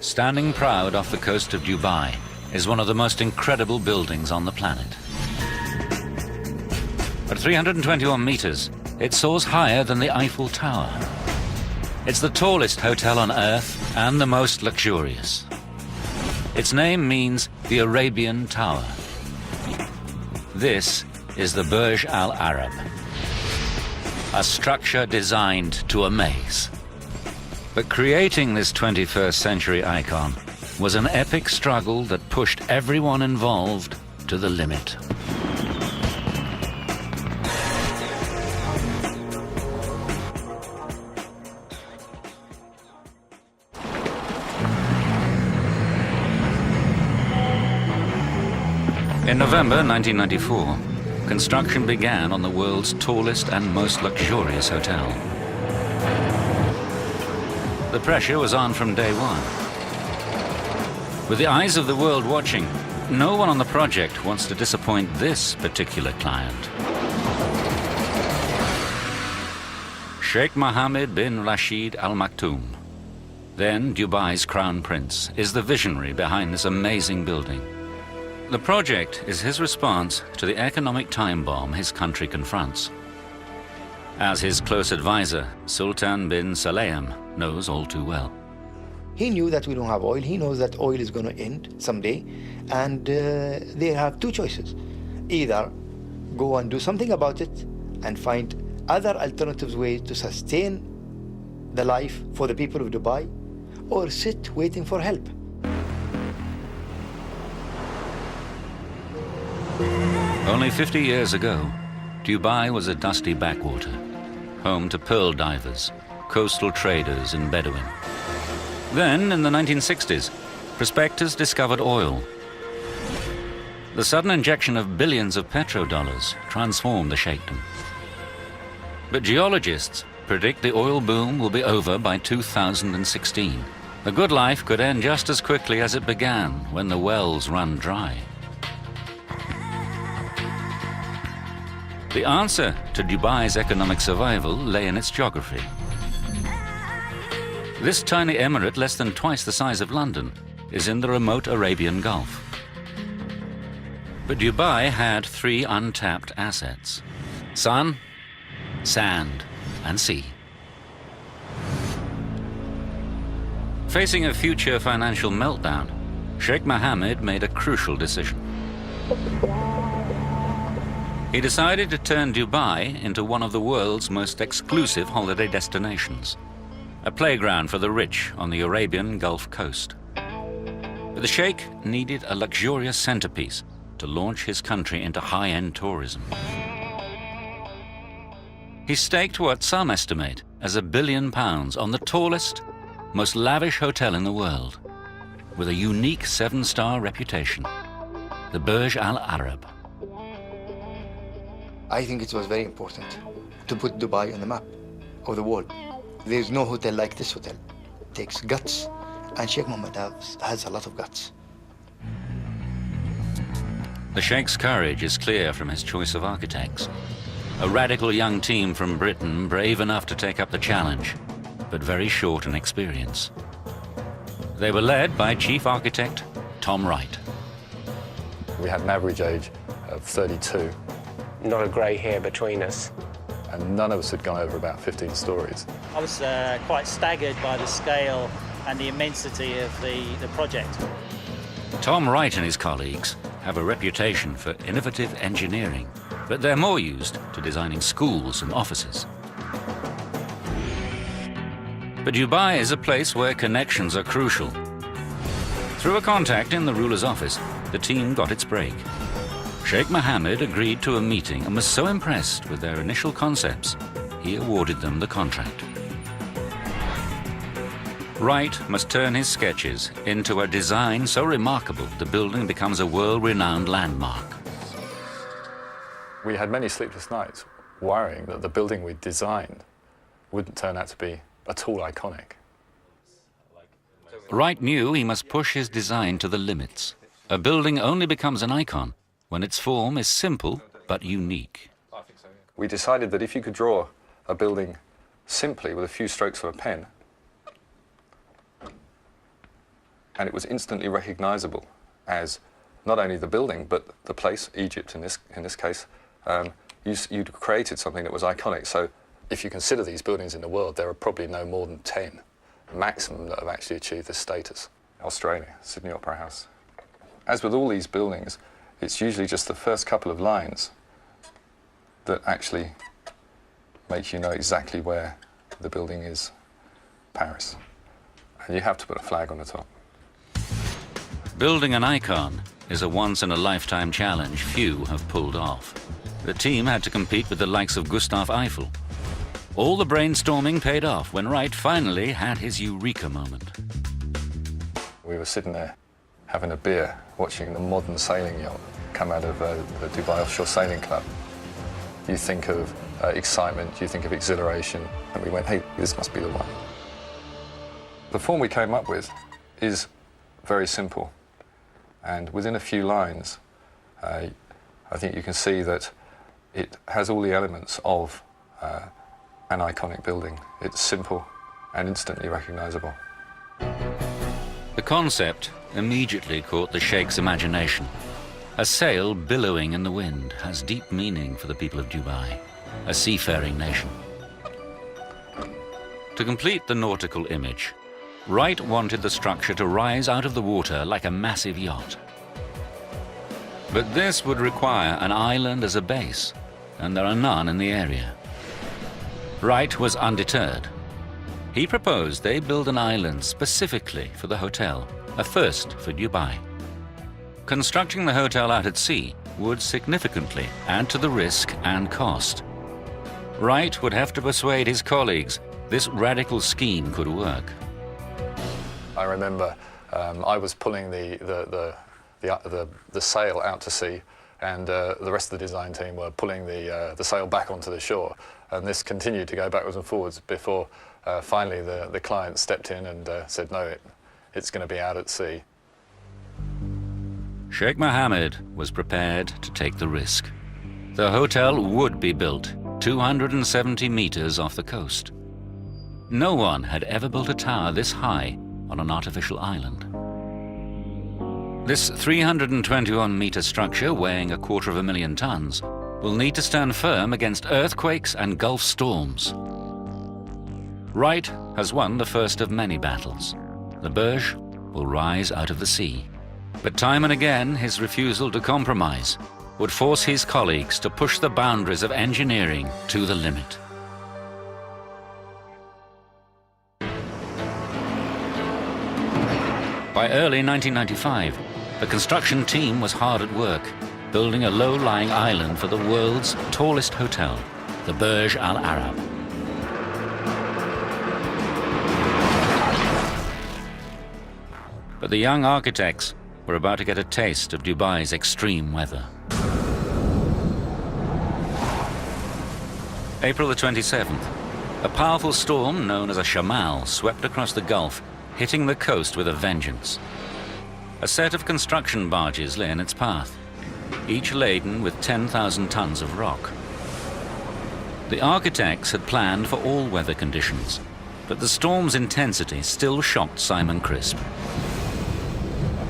Standing proud off the coast of Dubai is one of the most incredible buildings on the planet. At 321 meters, it soars higher than the Eiffel Tower. It's the tallest hotel on Earth and the most luxurious. Its name means the Arabian Tower. This is the Burj Al Arab, a structure designed to amaze. But creating this 21st century icon was an epic struggle that pushed everyone involved to the limit. In November 1994, construction began on the world's tallest and most luxurious hotel. The pressure was on from day one. With the eyes of the world watching, no one on the project wants to disappoint this particular client. Sheikh Mohammed bin Rashid Al Maktoum, then Dubai's crown prince, is the visionary behind this amazing building. The project is his response to the economic time bomb his country confronts. As his close advisor, Sultan bin Saleem knows all too well. He knew that we don't have oil. He knows that oil is going to end someday. And they have two choices. Either go and do something about it and find other alternative ways to sustain the life for the people of Dubai, or sit waiting for help. Only 50 years ago, Dubai was a dusty backwater, home to pearl divers, coastal traders and Bedouin. Then, in the 1960s, prospectors discovered oil. The sudden injection of billions of petrodollars transformed the sheikhdom. But geologists predict the oil boom will be over by 2016. The good life could end just as quickly as it began, when the wells run dry. The answer to Dubai's economic survival lay in its geography. This tiny emirate, less than twice the size of London, is in the remote Arabian Gulf. But Dubai had three untapped assets: sun, sand, and sea. Facing a future financial meltdown, Sheikh Mohammed made a crucial decision. He decided to turn Dubai into one of the world's most exclusive holiday destinations, a playground for the rich on the Arabian Gulf Coast. But the Sheikh needed a luxurious centerpiece to launch his country into high-end tourism. He staked what some estimate as £1 billion on the tallest, most lavish hotel in the world, with a unique 7-star reputation, the Burj Al Arab. I think it was very important to put Dubai on the map of the world. There's no hotel like this hotel. It takes guts, and Sheikh Mohammed has a lot of guts. The Sheikh's courage is clear from his choice of architects. A radical young team from Britain, brave enough to take up the challenge, but very short in experience. They were led by Chief Architect Tom Wright. We had an average age of 32. Not a grey hair between us. And none of us had gone over about 15 stories. I was quite staggered by the scale and the immensity of the project. Tom Wright and his colleagues have a reputation for innovative engineering, but they're more used to designing schools and offices. But Dubai is a place where connections are crucial. Through a contact in the ruler's office, the team got its break. Sheikh Mohammed agreed to a meeting and was so impressed with their initial concepts, he awarded them the contract. Wright must turn his sketches into a design so remarkable the building becomes a world-renowned landmark. We had many sleepless nights worrying that the building we designed wouldn't turn out to be at all iconic. Wright knew he must push his design to the limits. A building only becomes an icon when its form is simple but unique. We decided that if you could draw a building simply with a few strokes of a pen, and it was instantly recognizable as not only the building, but the place, Egypt in this case. You'd created something that was iconic. So if you consider these buildings in the world, there are probably no more than 10 maximum that have actually achieved this status. Australia, Sydney Opera House. As with all these buildings, it's usually just the first couple of lines that actually make you know exactly where the building is. Paris. And you have to put a flag on the top. Building an icon is a once-in-a-lifetime challenge few have pulled off. The team had to compete with the likes of Gustav Eiffel. All the brainstorming paid off when Wright finally had his eureka moment. We were sitting there having a beer, watching the modern sailing yacht come out of the Dubai Offshore Sailing Club. You think of excitement, you think of exhilaration, and we went, hey, this must be the one. The form we came up with is very simple, and within a few lines, I think you can see that it has all the elements of an iconic building. It's simple and instantly recognizable. The concept immediately caught the Sheikh's imagination. A sail billowing in the wind has deep meaning for the people of Dubai, a seafaring nation. To complete the nautical image, Wright wanted the structure to rise out of the water like a massive yacht. But this would require an island as a base, and there are none in the area. Wright was undeterred. He proposed they build an island specifically for the hotel, a first for Dubai. Constructing the hotel out at sea would significantly add to the risk and cost. Wright would have to persuade his colleagues this radical scheme could work. I remember I was pulling the sail out to sea, and the rest of the design team were pulling the sail back onto the shore, and this continued to go backwards and forwards before finally the client stepped in and said, no, it's going to be out at sea. Sheikh Mohammed was prepared to take the risk. The hotel would be built 270 meters off the coast. No one had ever built a tower this high on an artificial island. This 321-meter structure, weighing 250,000 tons, will need to stand firm against earthquakes and Gulf storms. Wright has won the first of many battles. The Burj will rise out of the sea. But time and again, his refusal to compromise would force his colleagues to push the boundaries of engineering to the limit. By early 1995, the construction team was hard at work, building a low-lying island for the world's tallest hotel, the Burj Al Arab. But the young architects were about to get a taste of Dubai's extreme weather. April the 27th, a powerful storm known as a shamal swept across the Gulf, hitting the coast with a vengeance. A set of construction barges lay in its path, each laden with 10,000 tons of rock. The architects had planned for all weather conditions, but the storm's intensity still shocked Simon Crisp.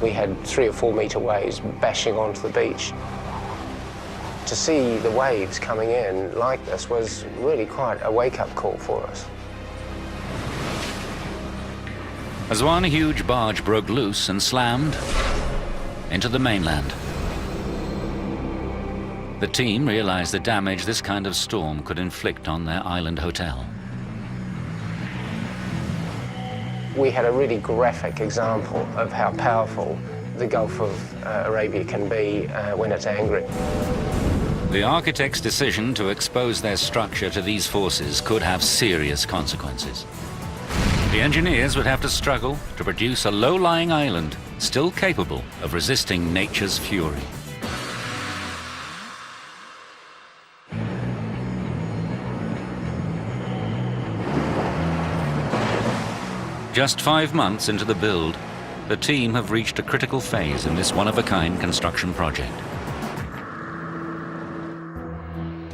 We had 3 or 4 metre waves bashing onto the beach. To see the waves coming in like this was really quite a wake-up call for us. As one huge barge broke loose and slammed into the mainland, the team realized the damage this kind of storm could inflict on their island hotel. We had a really graphic example of how powerful the Gulf of Arabia can be when it's angry. The architects' decision to expose their structure to these forces could have serious consequences. The engineers would have to struggle to produce a low-lying island still capable of resisting nature's fury. Just 5 months into the build, the team have reached a critical phase in this one-of-a-kind construction project.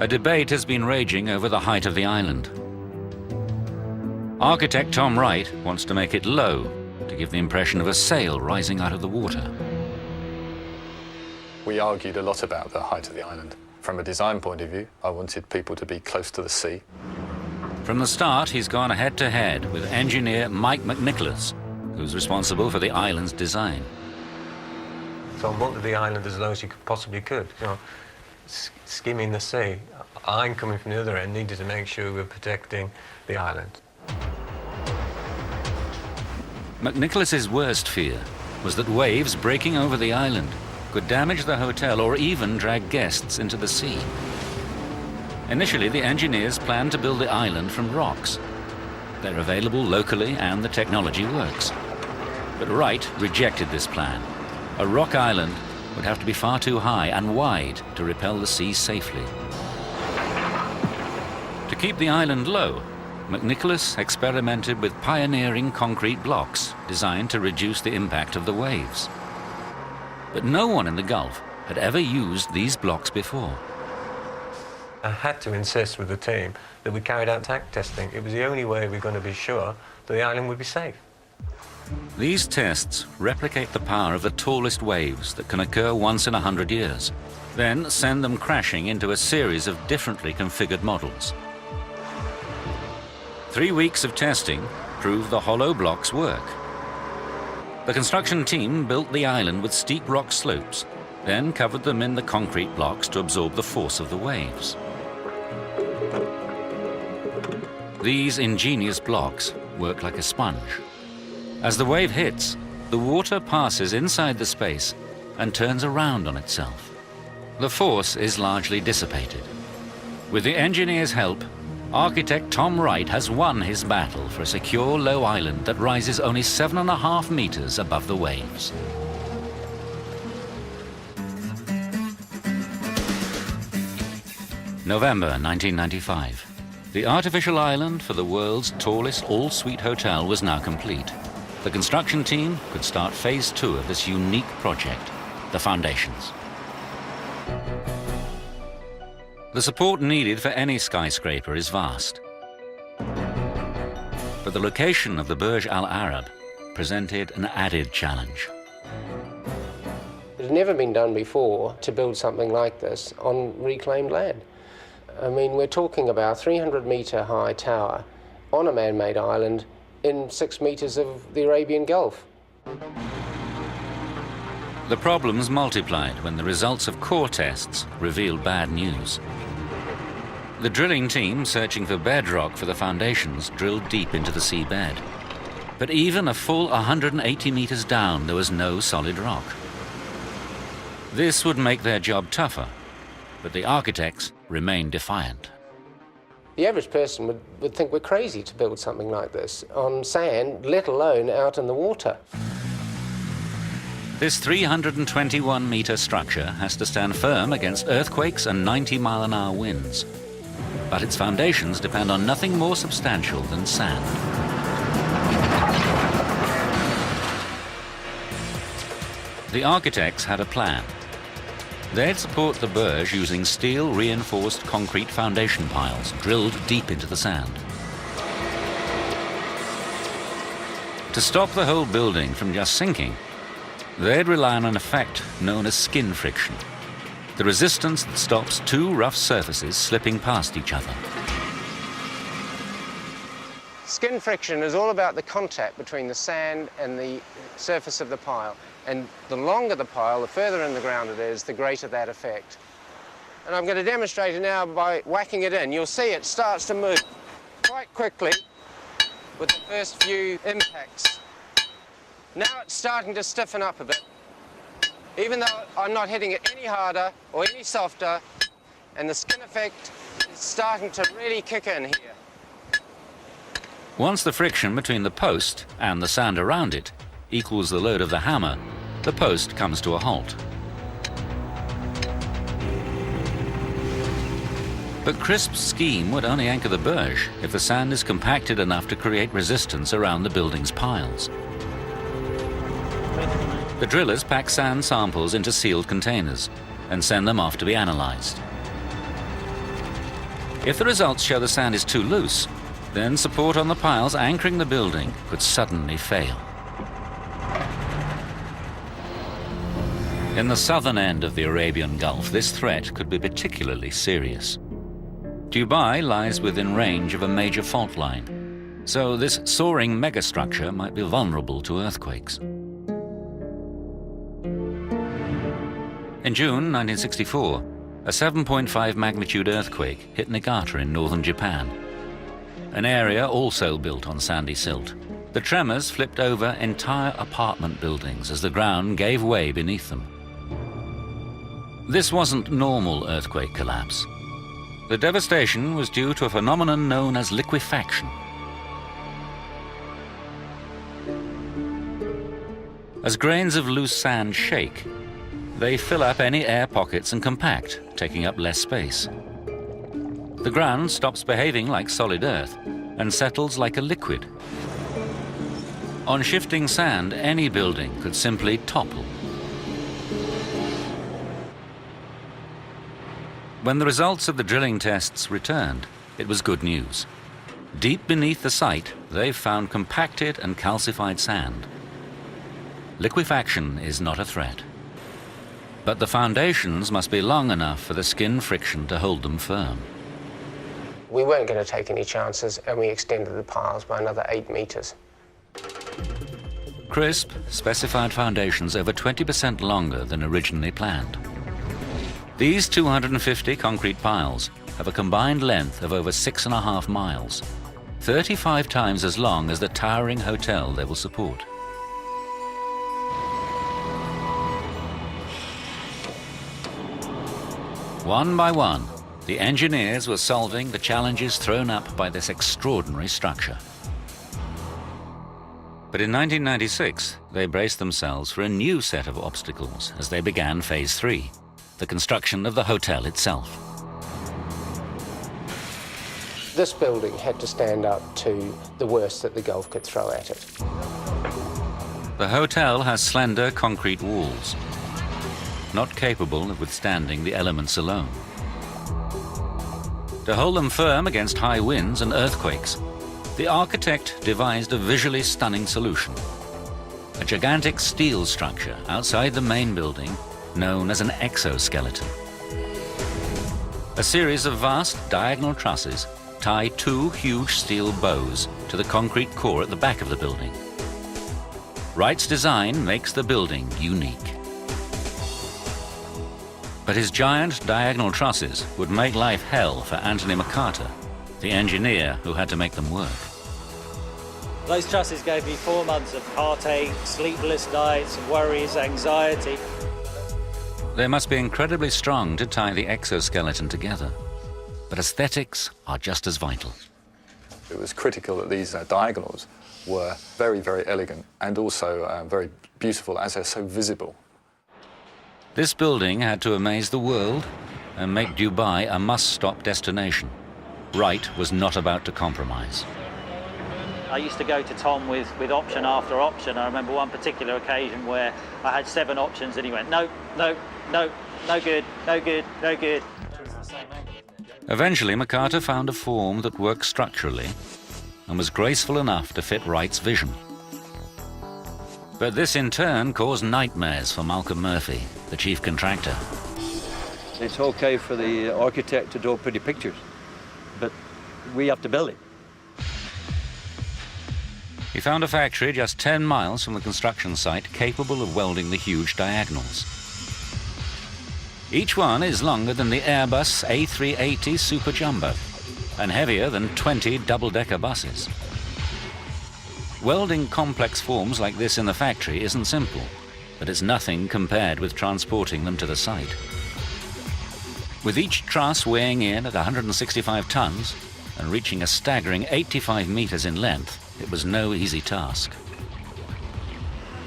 A debate has been raging over the height of the island. Architect Tom Wright wants to make it low to give the impression of a sail rising out of the water. We argued a lot about the height of the island. From a design point of view, I wanted people to be close to the sea. From the start, he's gone head-to-head with engineer Mike McNicholas, who's responsible for the island's design. So I wanted the island as low as you possibly could, you know, skimming the sea. I'm coming from the other end, needed to make sure we were protecting the island. McNicholas's worst fear was that waves breaking over the island could damage the hotel or even drag guests into the sea. Initially, the engineers planned to build the island from rocks. They're available locally and the technology works. But Wright rejected this plan. A rock island would have to be far too high and wide to repel the sea safely. To keep the island low, McNicholas experimented with pioneering concrete blocks designed to reduce the impact of the waves. But no one in the Gulf had ever used these blocks before. I had to insist with the team that we carried out tack testing. It was the only way we were going to be sure that the island would be safe. These tests replicate the power of the tallest waves that can occur once in 100 years, then send them crashing into a series of differently configured models. 3 weeks of testing proved the hollow blocks work. The construction team built the island with steep rock slopes, then covered them in the concrete blocks to absorb the force of the waves. These ingenious blocks work like a sponge. As the wave hits, the water passes inside the space and turns around on itself. The force is largely dissipated. With the engineers' help, architect Tom Wright has won his battle for a secure low island that rises only 7.5 meters above the waves. November 1995. The artificial island for the world's tallest all-suite hotel was now complete. The construction team could start phase 2 of this unique project, the foundations. The support needed for any skyscraper is vast. But the location of the Burj Al Arab presented an added challenge. It had never been done before to build something like this on reclaimed land. I mean, we're talking about a 300-metre high tower on a man-made island in 6 meters of the Arabian Gulf. The problems multiplied when the results of core tests revealed bad news. The drilling team searching for bedrock for the foundations drilled deep into the seabed. But even a full 180 meters down, there was no solid rock. This would make their job tougher, but the architects remained defiant. The average person would think we're crazy to build something like this on sand, let alone out in the water. This 321-meter structure has to stand firm against earthquakes and 90-mile-an-hour winds. But its foundations depend on nothing more substantial than sand. The architects had a plan. They'd support the Burj using steel-reinforced concrete foundation piles drilled deep into the sand. To stop the whole building from just sinking, they'd rely on an effect known as skin friction, the resistance that stops two rough surfaces slipping past each other. Skin friction is all about the contact between the sand and the surface of the pile. And the longer the pile, the further in the ground it is, the greater that effect. And I'm going to demonstrate it now by whacking it in. You'll see it starts to move quite quickly with the first few impacts. Now it's starting to stiffen up a bit, even though I'm not hitting it any harder or any softer, and the skin effect is starting to really kick in here. Once the friction between the post and the sand around it equals the load of the hammer, the post comes to a halt. But Crisp's scheme would only anchor the Burj if the sand is compacted enough to create resistance around the building's piles. The drillers pack sand samples into sealed containers and send them off to be analyzed. If the results show the sand is too loose, then support on the piles anchoring the building could suddenly fail. In the southern end of the Arabian Gulf, this threat could be particularly serious. Dubai lies within range of a major fault line, so this soaring megastructure might be vulnerable to earthquakes. In June 1964, a 7.5 magnitude earthquake hit Niigata in northern Japan, an area also built on sandy silt. The tremors flipped over entire apartment buildings as the ground gave way beneath them. This wasn't normal earthquake collapse. The devastation was due to a phenomenon known as liquefaction. As grains of loose sand shake, they fill up any air pockets and compact, taking up less space. The ground stops behaving like solid earth and settles like a liquid. On shifting sand, any building could simply topple. When the results of the drilling tests returned, it was good news. Deep beneath the site, they've found compacted and calcified sand. Liquefaction is not a threat. But the foundations must be long enough for the skin friction to hold them firm. We weren't going to take any chances, and we extended the piles by another 8 meters. Crisp specified foundations over 20% longer than originally planned. These 250 concrete piles have a combined length of over 6.5 miles, 35 times as long as the towering hotel they will support. One by one, the engineers were solving the challenges thrown up by this extraordinary structure. But in 1996, they braced themselves for a new set of obstacles as they began Phase 3, the construction of the hotel itself. This building had to stand up to the worst that the Gulf could throw at it. The hotel has slender concrete walls, not capable of withstanding the elements alone. To hold them firm against high winds and earthquakes, the architect devised a visually stunning solution. A gigantic steel structure outside the main building known as an exoskeleton. A series of vast diagonal trusses tie 2 huge steel bows to the concrete core at the back of the building. Wright's design makes the building unique. But his giant diagonal trusses would make life hell for Anthony McCarter, the engineer who had to make them work. Those trusses gave me 4 months of heartache, sleepless nights, worries, anxiety. They must be incredibly strong to tie the exoskeleton together, but aesthetics are just as vital. It was critical that these diagonals were very, very elegant and also very beautiful as they're so visible. This building had to amaze the world and make Dubai a must-stop destination. Wright was not about to compromise. I used to go to Tom with option after option. I remember one particular occasion where I had 7 options and he went, no, no, no, no good, no good, no good. Eventually, McCarter found a form that worked structurally and was graceful enough to fit Wright's vision. But this in turn caused nightmares for Malcolm Murphy, the chief contractor. It's okay for the architect to draw pretty pictures, but we have to build it. He found a factory just 10 miles from the construction site capable of welding the huge diagonals. Each one is longer than the Airbus A380 Super Jumbo and heavier than 20 double-decker buses. Welding complex forms like this in the factory isn't simple, but it's nothing compared with transporting them to the site. With each truss weighing in at 165 tons and reaching a staggering 85 meters in length, it was no easy task.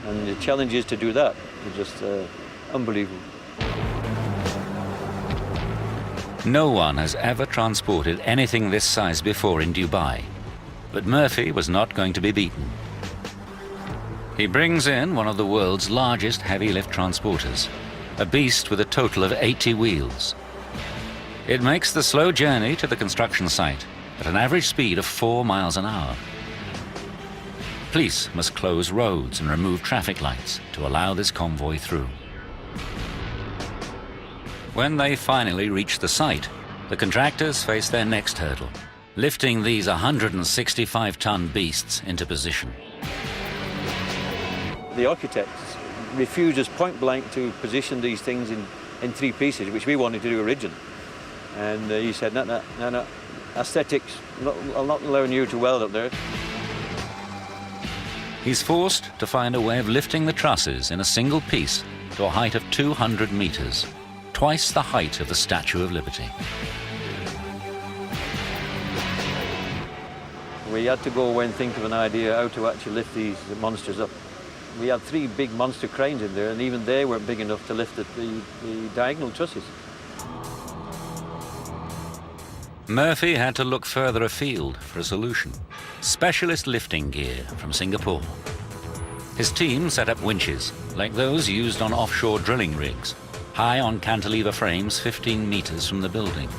And the challenges to do that are just unbelievable. No one has ever transported anything this size before in Dubai, but Murphy was not going to be beaten. He brings in one of the world's largest heavy-lift transporters, a beast with a total of 80 wheels. It makes the slow journey to the construction site at an average speed of 4 miles an hour. Police must close roads and remove traffic lights to allow this convoy through. When they finally reach the site, the contractors face their next hurdle, lifting these 165-ton beasts into position. The architect refuses point blank to position these things in three pieces, which we wanted to do originally. And he said, no, aesthetics, I'll not allow you to weld up there. He's forced to find a way of lifting the trusses in a single piece to a height of 200 meters, twice the height of the Statue of Liberty. We had to go away and think of an idea how to actually lift these monsters up. We had three big monster cranes in there, and even they weren't big enough to lift the diagonal trusses. Murphy had to look further afield for a solution. Specialist lifting gear from Singapore. His team set up winches, like those used on offshore drilling rigs, high on cantilever frames 15 meters from the building.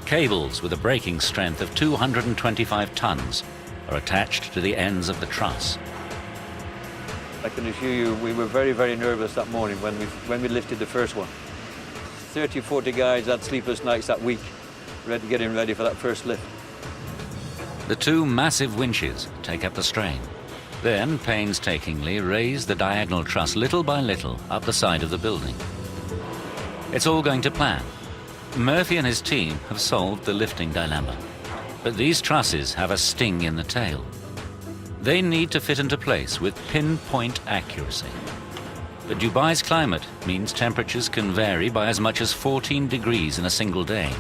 Cables with a braking strength of 225 tons are attached to the ends of the truss. I can assure you, we were very, very nervous that morning when we lifted the first one. 30, 40 guys had sleepless nights that week, getting ready for that first lift. The two massive winches take up the strain, then painstakingly raise the diagonal truss little by little up the side of the building. It's all going to plan. Murphy and his team have solved the lifting dilemma, but these trusses have a sting in the tail. They need to fit into place with pinpoint accuracy. But Dubai's climate means temperatures can vary by as much as 14 degrees in a single day.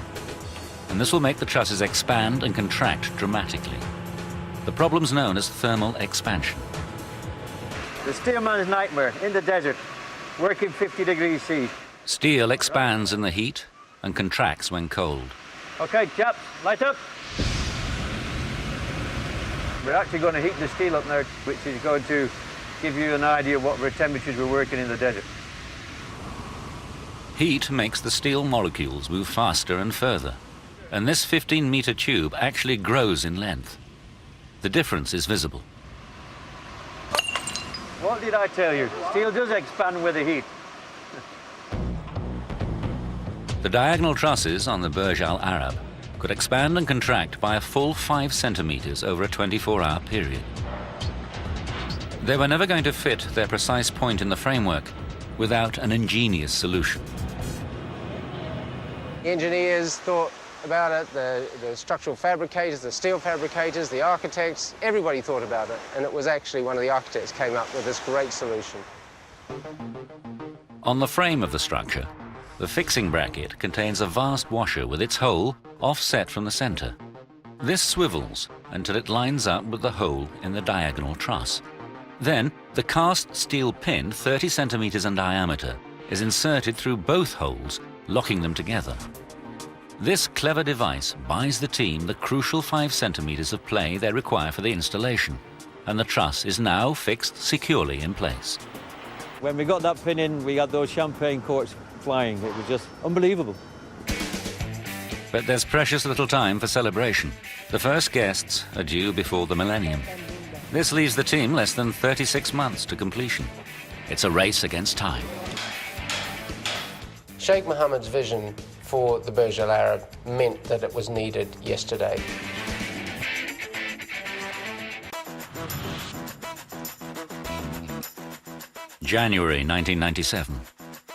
And this will make the trusses expand and contract dramatically. The problem's known as thermal expansion. The steelman's nightmare in the desert, working 50 degrees C. Steel expands in the heat and contracts when cold. Okay, chaps, light up. We're actually going to heat the steel up now, which is going to give you an idea of what temperatures we're working in the desert. Heat makes the steel molecules move faster and further, and this 15-meter tube actually grows in length. The difference is visible. What did I tell you? Steel does expand with the heat. The diagonal trusses on the Burj Al Arab could expand and contract by a full 5 centimeters over a 24-hour period. They were never going to fit their precise point in the framework without an ingenious solution. The engineers thought about it, the structural fabricators, the steel fabricators, the architects, everybody thought about it, and it was actually one of the architects came up with this great solution. On the frame of the structure, the fixing bracket contains a vast washer with its hole offset from the center. This swivels until it lines up with the hole in the diagonal truss. Then, the cast steel pin, 30 centimeters in diameter, is inserted through both holes, locking them together. This clever device buys the team the crucial 5 centimeters of play they require for the installation, and the truss is now fixed securely in place. When we got that pin in, we had those champagne corks flying. It was just unbelievable. But there's precious little time for celebration. The first guests are due before the millennium. This leaves the team less than 36 months to completion. It's a race against time. Sheikh Mohammed's vision for the Burj Al Arab meant that it was needed yesterday. January 1997,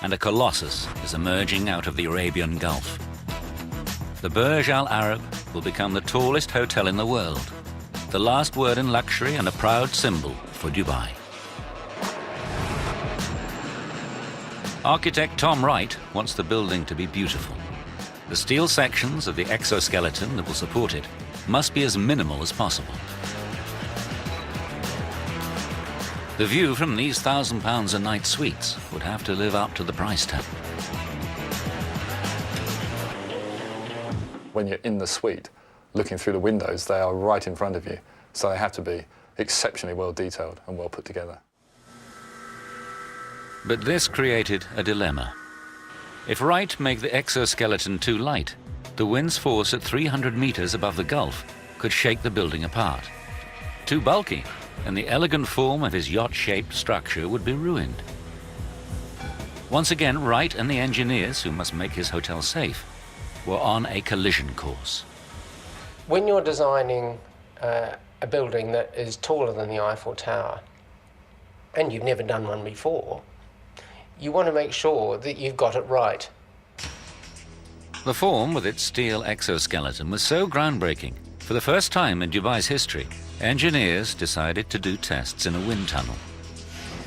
and a colossus is emerging out of the Arabian Gulf. The Burj Al Arab will become the tallest hotel in the world, the last word in luxury and a proud symbol for Dubai. Architect Tom Wright wants the building to be beautiful. The steel sections of the exoskeleton that will support it must be as minimal as possible. The view from these £1,000 a night suites would have to live up to the price tag. When you're in the suite, looking through the windows, they are right in front of you, so they have to be exceptionally well detailed and well put together. But this created a dilemma. If Wright make the exoskeleton too light, the wind's force at 300 meters above the Gulf could shake the building apart. Too bulky, and the elegant form of his yacht-shaped structure would be ruined. Once again, Wright and the engineers who must make his hotel safe were on a collision course. When you're designing a building that is taller than the Eiffel Tower, and you've never done one before, you want to make sure that you've got it right. The form with its steel exoskeleton was so groundbreaking. For the first time in Dubai's history, engineers decided to do tests in a wind tunnel.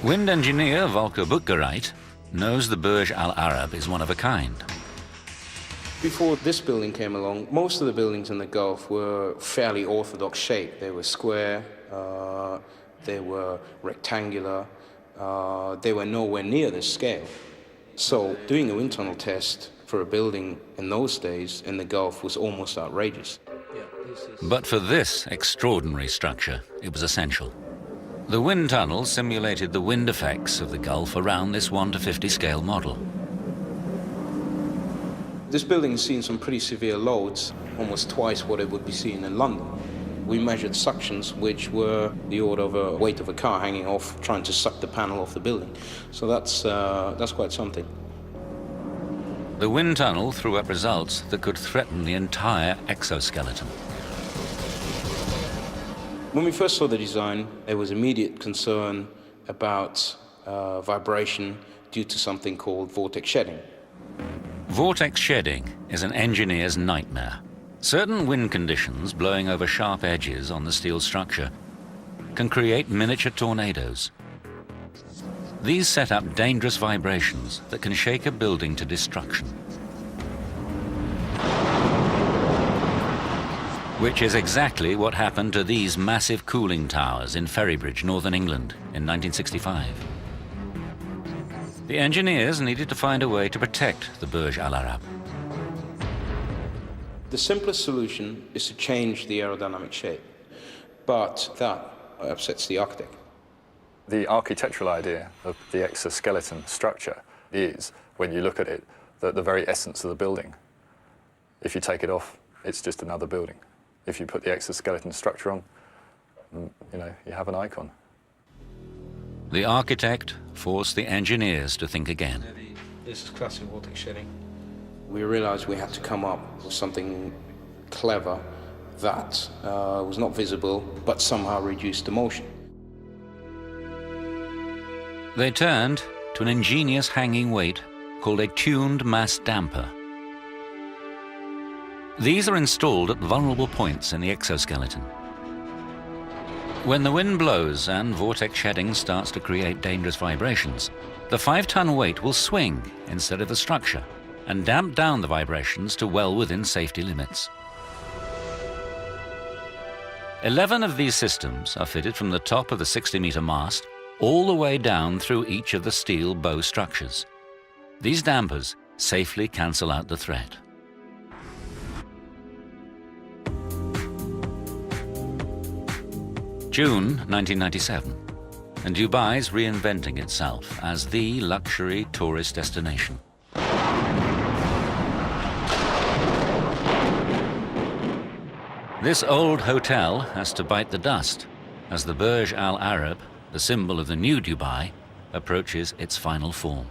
Wind engineer Volker Buttgereit knows the Burj Al Arab is one of a kind. Before this building came along, most of the buildings in the Gulf were fairly orthodox shape. They were square, they were rectangular, they were nowhere near this scale. So doing a wind tunnel test for a building in those days in the Gulf was almost outrageous. But for this extraordinary structure, it was essential. The wind tunnel simulated the wind effects of the Gulf around this 1:50 scale model. This building has seen some pretty severe loads, almost twice what it would be seen in London. We measured suctions which were the order of a weight of a car hanging off, trying to suck the panel off the building. So that's quite something. The wind tunnel threw up results that could threaten the entire exoskeleton. When we first saw the design, there was immediate concern about vibration due to something called vortex shedding. Vortex shedding is an engineer's nightmare. Certain wind conditions blowing over sharp edges on the steel structure can create miniature tornadoes. These set up dangerous vibrations that can shake a building to destruction. Which is exactly what happened to these massive cooling towers in Ferrybridge, Northern England, in 1965. The engineers needed to find a way to protect the Burj Al Arab. The simplest solution is to change the aerodynamic shape, but that upsets the architect. The architectural idea of the exoskeleton structure is, when you look at it, the very essence of the building. If you take it off, it's just another building. If you put the exoskeleton structure on, you have an icon. The architect forced the engineers to think again. This is classic vortex shedding. We realized we had to come up with something clever that was not visible, but somehow reduced the motion. They turned to an ingenious hanging weight called a tuned mass damper. These are installed at vulnerable points in the exoskeleton. When the wind blows and vortex shedding starts to create dangerous vibrations, the 5-ton weight will swing instead of the structure and damp down the vibrations to well within safety limits. 11 of these systems are fitted from the top of the 60-meter mast all the way down through each of the steel bow structures. These dampers safely cancel out the threat. June 1997, and Dubai's reinventing itself as the luxury tourist destination. This old hotel has to bite the dust as the Burj Al Arab, the symbol of the new Dubai, approaches its final form.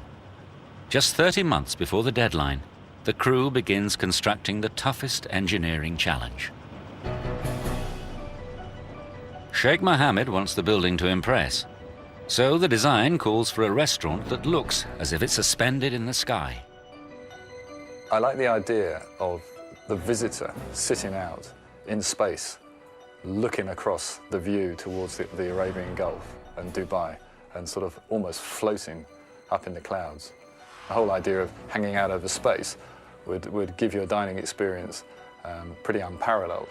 Just 30 months before the deadline, the crew begins constructing the toughest engineering challenge. Sheikh Mohammed wants the building to impress, so the design calls for a restaurant that looks as if it's suspended in the sky. I like the idea of the visitor sitting out in space, looking across the view towards the Arabian Gulf and Dubai, and sort of almost floating up in the clouds. The whole idea of hanging out over space would give you a dining experience pretty unparalleled.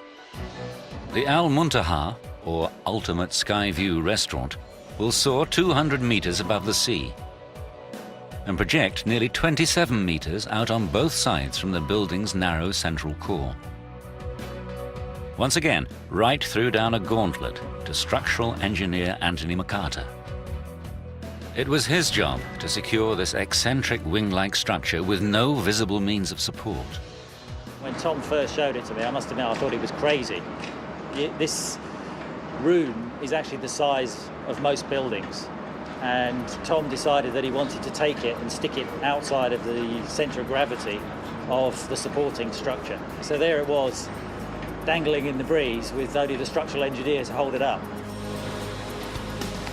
The Al Muntaha, or Ultimate Sky View restaurant, will soar 200 meters above the sea and project nearly 27 meters out on both sides from the building's narrow central core. Once again, Wright threw down a gauntlet to structural engineer Anthony McCarter. It was his job to secure this eccentric wing-like structure with no visible means of support. When Tom first showed it to me, I must admit I thought he was crazy. This room is actually the size of most buildings. and Tom decided that he wanted to take it and stick it outside of the centre of gravity of the supporting structure. So there it was, dangling in the breeze with only the structural engineer to hold it up.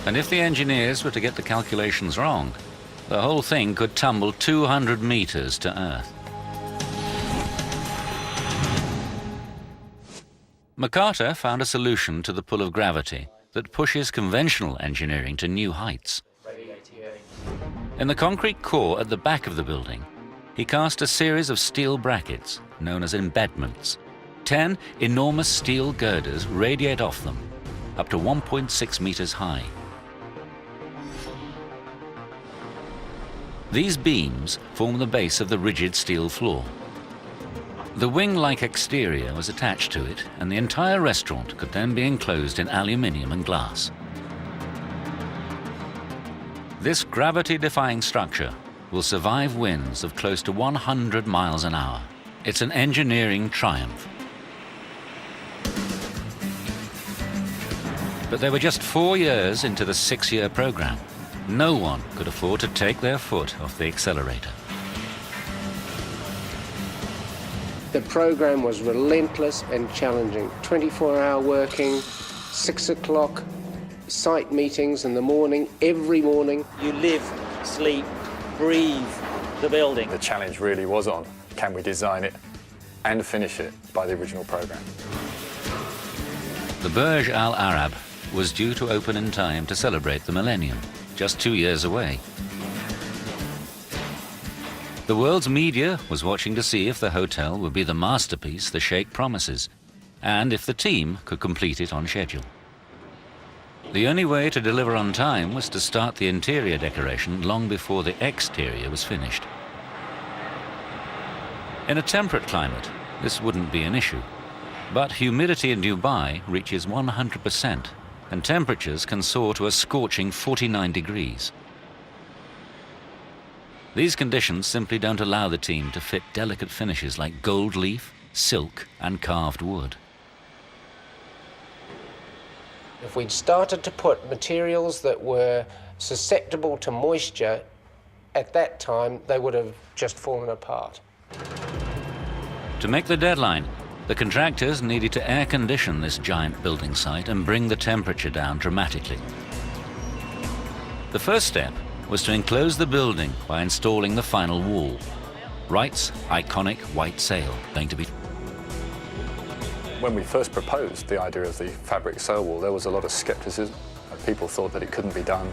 And if the engineers were to get the calculations wrong, the whole thing could tumble 200 meters to Earth. MacArthur found a solution to the pull of gravity that pushes conventional engineering to new heights. In the concrete core at the back of the building, he cast a series of steel brackets known as embedments. 10 enormous steel girders radiate off them, up to 1.6 meters high. These beams form the base of the rigid steel floor. The wing-like exterior was attached to it, and the entire restaurant could then be enclosed in aluminium and glass. This gravity-defying structure will survive winds of close to 100 miles an hour. It's an engineering triumph. But they were just 4 years into the 6-year program. No one could afford to take their foot off the accelerator. The program was relentless and challenging. 24-hour working, 6 o'clock, site meetings in the morning, every morning. You live, sleep, breathe the building. The challenge really was on, can we design it and finish it by the original program? The Burj Al Arab was due to open in time to celebrate the millennium, just 2 years away. The world's media was watching to see if the hotel would be the masterpiece the Sheikh promises, and if the team could complete it on schedule. The only way to deliver on time was to start the interior decoration long before the exterior was finished. In a temperate climate, this wouldn't be an issue, but humidity in Dubai reaches 100%, and temperatures can soar to a scorching 49 degrees. These conditions simply don't allow the team to fit delicate finishes like gold leaf, silk, and carved wood. If we'd started to put materials that were susceptible to moisture, at that time, they would have just fallen apart. To make the deadline, the contractors needed to air condition this giant building site and bring the temperature down dramatically. The first step was to enclose the building by installing the final wall. Wright's iconic white sail, going to be... When we first proposed the idea of the fabric sail wall, there was a lot of skepticism. People thought that it couldn't be done.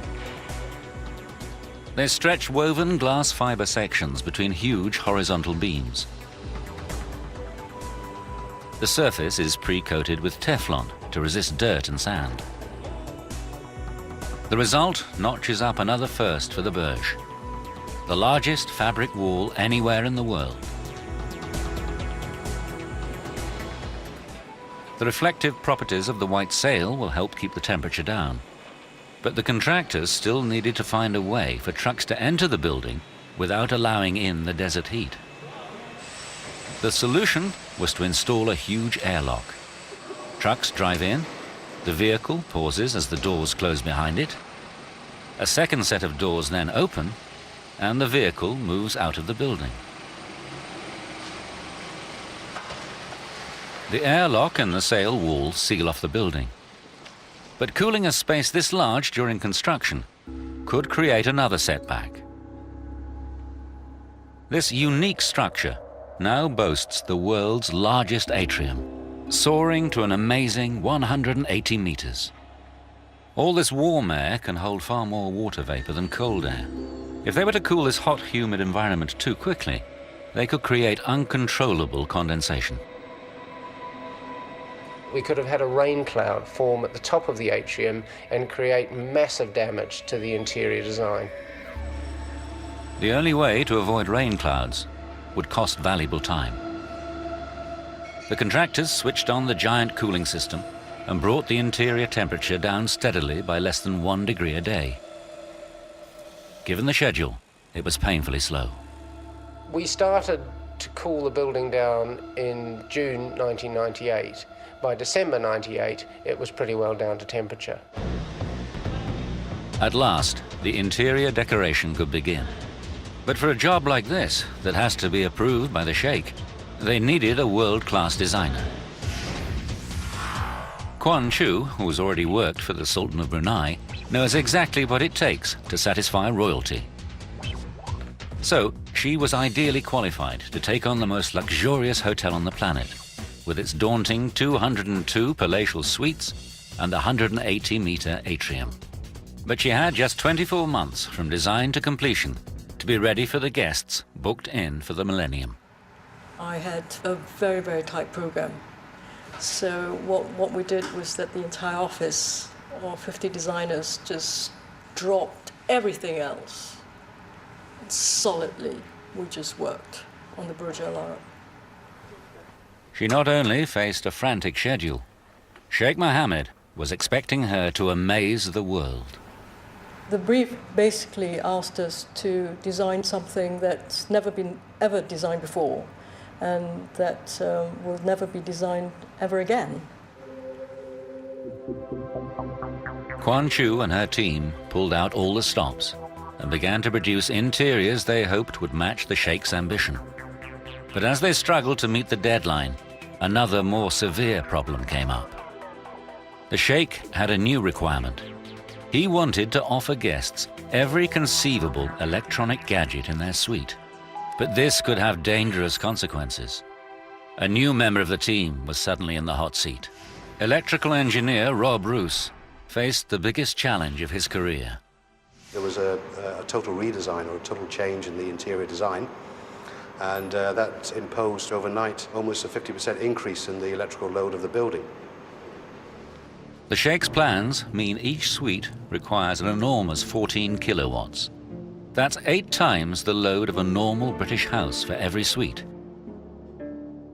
They stretch woven glass fiber sections between huge horizontal beams. The surface is pre-coated with Teflon to resist dirt and sand. The result notches up another first for the Burj, the largest fabric wall anywhere in the world. The reflective properties of the white sail will help keep the temperature down, but the contractors still needed to find a way for trucks to enter the building without allowing in the desert heat. The solution was to install a huge airlock. Trucks drive in, the vehicle pauses as the doors close behind it. A second set of doors then open, and the vehicle moves out of the building. The airlock and the sail wall seal off the building. But cooling a space this large during construction could create another setback. This unique structure now boasts the world's largest atrium, soaring to an amazing 180 meters. All this warm air can hold far more water vapor than cold air. If they were to cool this hot, humid environment too quickly, they could create uncontrollable condensation. We could have had a rain cloud form at the top of the atrium and create massive damage to the interior design. The only way to avoid rain clouds would cost valuable time. The contractors switched on the giant cooling system and brought the interior temperature down steadily by less than 1 degree a day. Given the schedule, it was painfully slow. We started to cool the building down in June 1998. By December 98, it was pretty well down to temperature. At last, the interior decoration could begin. But for a job like this, that has to be approved by the Sheikh, they needed a world-class designer. Quan Chu, who's already worked for the Sultan of Brunei, knows exactly what it takes to satisfy royalty. So, she was ideally qualified to take on the most luxurious hotel on the planet, with its daunting 202 palatial suites and the 180-meter atrium. But she had just 24 months from design to completion to be ready for the guests booked in for the millennium. I had a very, very tight program. So what we did was that the entire office, all 50 designers, just dropped everything else. Solidly, we just worked on the Burj Al Arab. She not only faced a frantic schedule, Sheikh Mohammed was expecting her to amaze the world. The brief basically asked us to design something that's never been ever designed before, and that will never be designed ever again. Quan Chu and her team pulled out all the stops and began to produce interiors they hoped would match the Sheikh's ambition. But as they struggled to meet the deadline, another more severe problem came up. The Sheikh had a new requirement. He wanted to offer guests every conceivable electronic gadget in their suite. But this could have dangerous consequences. A new member of the team was suddenly in the hot seat. Electrical engineer Rob Roos faced the biggest challenge of his career. There was a total redesign or a total change in the interior design, and that imposed overnight almost a 50% increase in the electrical load of the building. The Sheikh's plans mean each suite requires an enormous 14 kilowatts. That's 8 times the load of a normal British house for every suite.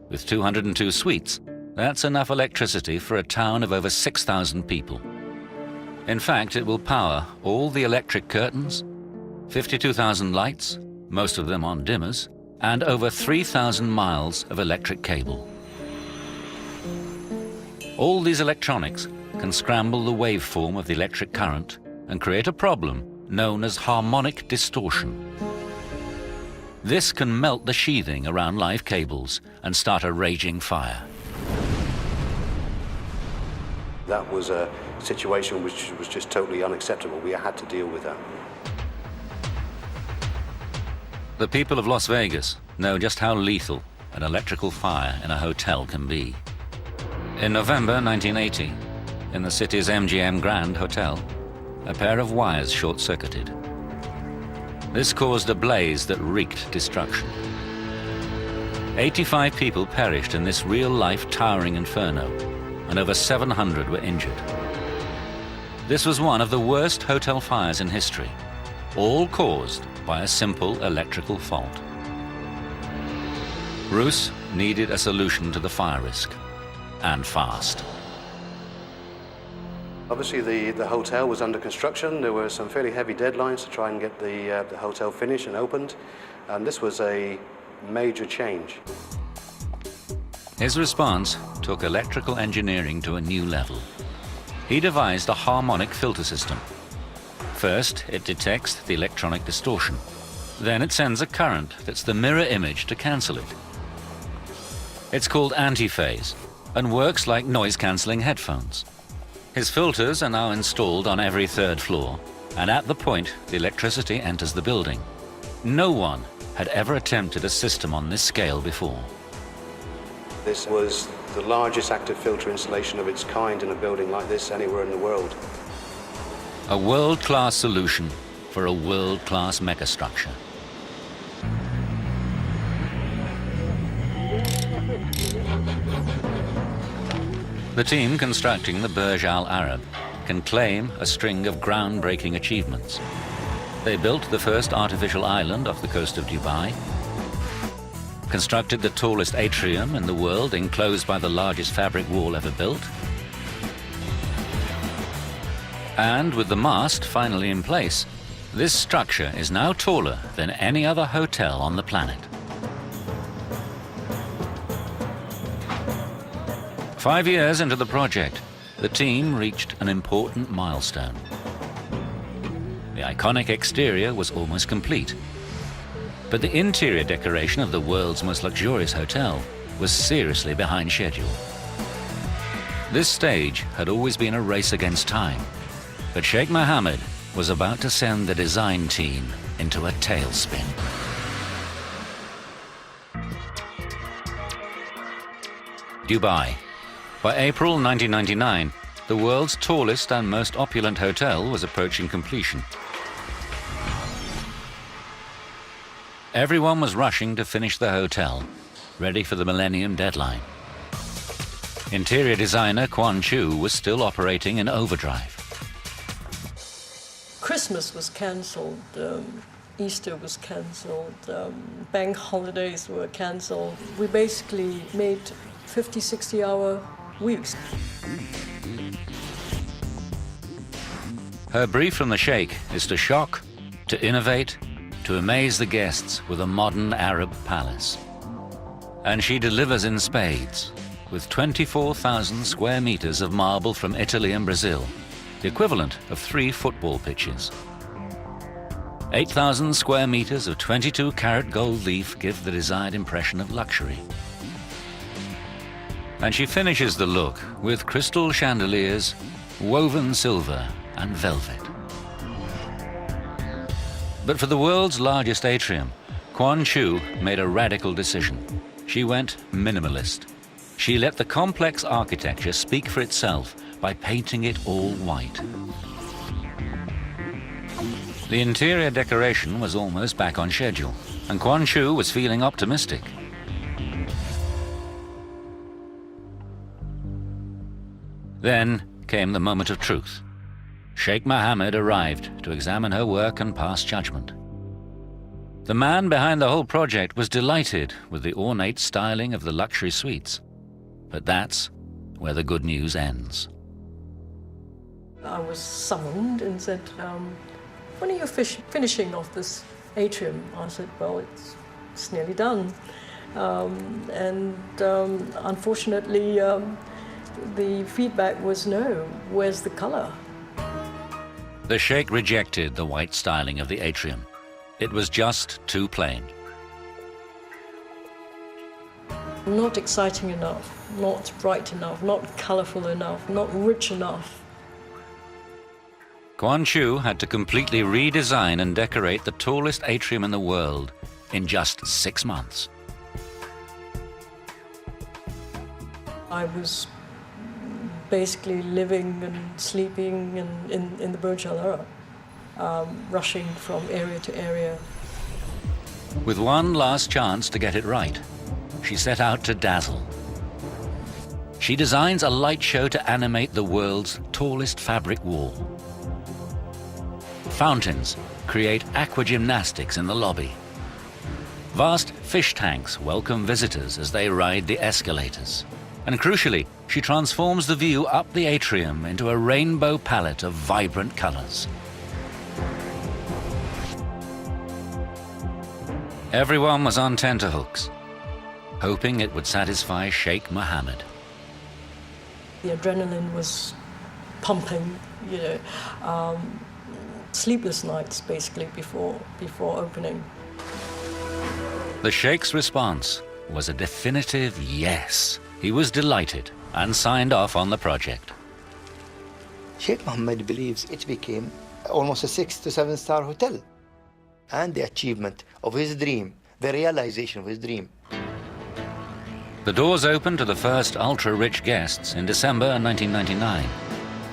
With 202 suites, that's enough electricity for a town of over 6,000 people. In fact, it will power all the electric curtains, 52,000 lights, most of them on dimmers, and over 3,000 miles of electric cable. All these electronics can scramble the waveform of the electric current and create a problem known as harmonic distortion. This can melt the sheathing around live cables and start a raging fire. That was a situation which was just totally unacceptable. We had to deal with that. The people of Las Vegas know just how lethal an electrical fire in a hotel can be. In November 1980, in the city's MGM Grand Hotel, a pair of wires short-circuited. This caused a blaze that wreaked destruction. 85 people perished in this real-life towering inferno, and over 700 were injured. This was one of the worst hotel fires in history, all caused by a simple electrical fault. Roos needed a solution to the fire risk, and fast. Obviously, the hotel was under construction. There were some fairly heavy deadlines to try and get the hotel finished and opened, and this was a major change. His response took electrical engineering to a new level. He devised a harmonic filter system. First, it detects the electronic distortion. Then it sends a current that's the mirror image to cancel it. It's called antiphase and works like noise-cancelling headphones. His filters are now installed on every third floor, and at the point the electricity enters the building. No one had ever attempted a system on this scale before. This was the largest active filter installation of its kind in a building like this anywhere in the world. A world-class solution for a world-class megastructure. The team constructing the Burj Al Arab can claim a string of groundbreaking achievements. They built the first artificial island off the coast of Dubai, constructed the tallest atrium in the world enclosed by the largest fabric wall ever built, and with the mast finally in place, this structure is now taller than any other hotel on the planet. 5 years into the project, the team reached an important milestone. The iconic exterior was almost complete. But the interior decoration of the world's most luxurious hotel was seriously behind schedule. This stage had always been a race against time, but Sheikh Mohammed was about to send the design team into a tailspin. Dubai. By April 1999, the world's tallest and most opulent hotel was approaching completion. Everyone was rushing to finish the hotel, ready for the Millennium deadline. Interior designer Quan Chu was still operating in overdrive. Christmas was cancelled, Easter was cancelled, bank holidays were cancelled. We basically made 50, 60-hour weeks. Her brief from the Sheikh is to shock, to innovate, to amaze the guests with a modern Arab palace. And she delivers in spades, with 24,000 square meters of marble from Italy and Brazil, the equivalent of 3 football pitches. 8,000 square meters of 22-carat gold leaf give the desired impression of luxury. And she finishes the look with crystal chandeliers, woven silver and velvet. But for the world's largest atrium, Quan Chu made a radical decision. She went minimalist. She let the complex architecture speak for itself by painting it all white. The interior decoration was almost back on schedule, and Quan Chu was feeling optimistic. Then came the moment of truth. Sheikh Mohammed arrived to examine her work and pass judgment. The man behind the whole project was delighted with the ornate styling of the luxury suites. But that's where the good news ends. I was summoned and said, when are you finishing off this atrium? I said, well, it's nearly done. Unfortunately, the feedback was no, where's the color? The Sheikh rejected the white styling of the atrium. It was just too plain. Not exciting enough, not bright enough, not colorful enough, not rich enough. Quan Chu had to completely redesign and decorate the tallest atrium in the world in just 6 months. I was basically living and sleeping in the Burj Al Arab, rushing from area to area. With one last chance to get it right, she set out to dazzle. She designs a light show to animate the world's tallest fabric wall. Fountains create aquagymnastics in the lobby. Vast fish tanks welcome visitors as they ride the escalators. And crucially, she transforms the view up the atrium into a rainbow palette of vibrant colors. Everyone was on tenterhooks, hoping it would satisfy Sheikh Mohammed. The adrenaline was pumping, sleepless nights basically before opening. The Sheikh's response was a definitive yes. He was delighted and signed off on the project. Sheikh Mohammed believes it became almost a 6 to 7 star hotel. And the achievement of his dream, the realization of his dream. The doors opened to the first ultra-rich guests in December 1999,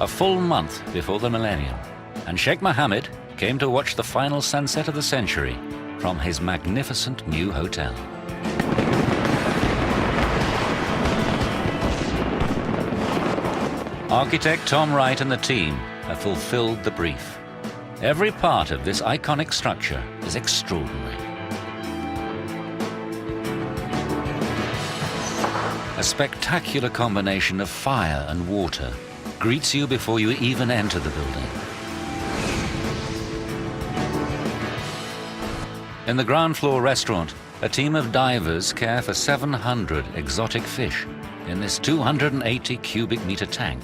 a full month before the millennium, and Sheikh Mohammed came to watch the final sunset of the century from his magnificent new hotel. Architect Tom Wright and the team have fulfilled the brief. Every part of this iconic structure is extraordinary. A spectacular combination of fire and water greets you before you even enter the building. In the ground floor restaurant, a team of divers care for 700 exotic fish in this 280 cubic meter tank.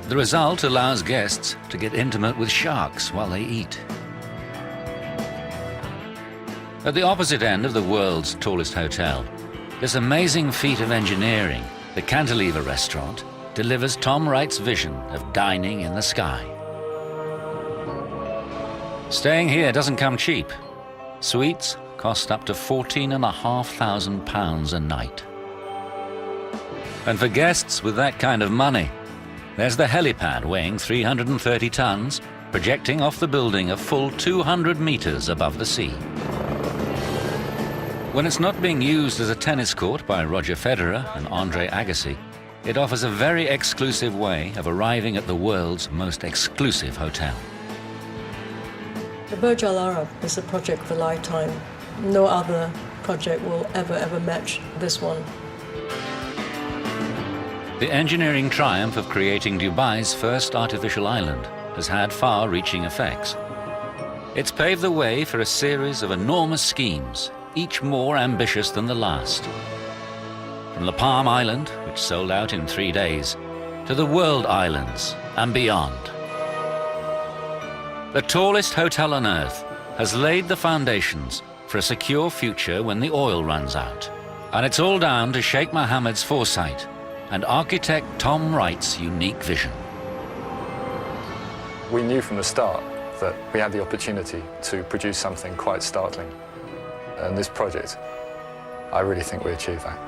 The result allows guests to get intimate with sharks while they eat. At the opposite end of the world's tallest hotel, this amazing feat of engineering, the Cantilever restaurant, delivers Tom Wright's vision of dining in the sky. Staying here doesn't come cheap. Suites cost up to £14,500 a night. And for guests with that kind of money, there's the helipad weighing 330 tons, projecting off the building a full 200 meters above the sea. When it's not being used as a tennis court by Roger Federer and Andre Agassi, it offers a very exclusive way of arriving at the world's most exclusive hotel. The Burj Al Arab is a project of a lifetime. No other project will ever match this one. The engineering triumph of creating Dubai's first artificial island has had far-reaching effects. It's paved the way for a series of enormous schemes, each more ambitious than the last. From the Palm Island, which sold out in 3 days, to the World Islands and beyond. The tallest hotel on Earth has laid the foundations for a secure future when the oil runs out. And it's all down to Sheikh Mohammed's foresight and architect Tom Wright's unique vision. We knew from the start that we had the opportunity to produce something quite startling. And this project, I really think we achieved that.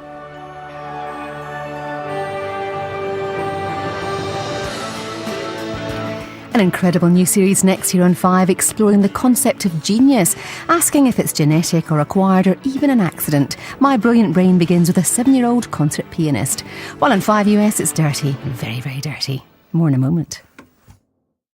An incredible new series next year on 5, exploring the concept of genius, asking if it's genetic or acquired or even an accident. My Brilliant Brain begins with a 7-year-old concert pianist. While on 5 US, it's dirty, very, very dirty. More in a moment.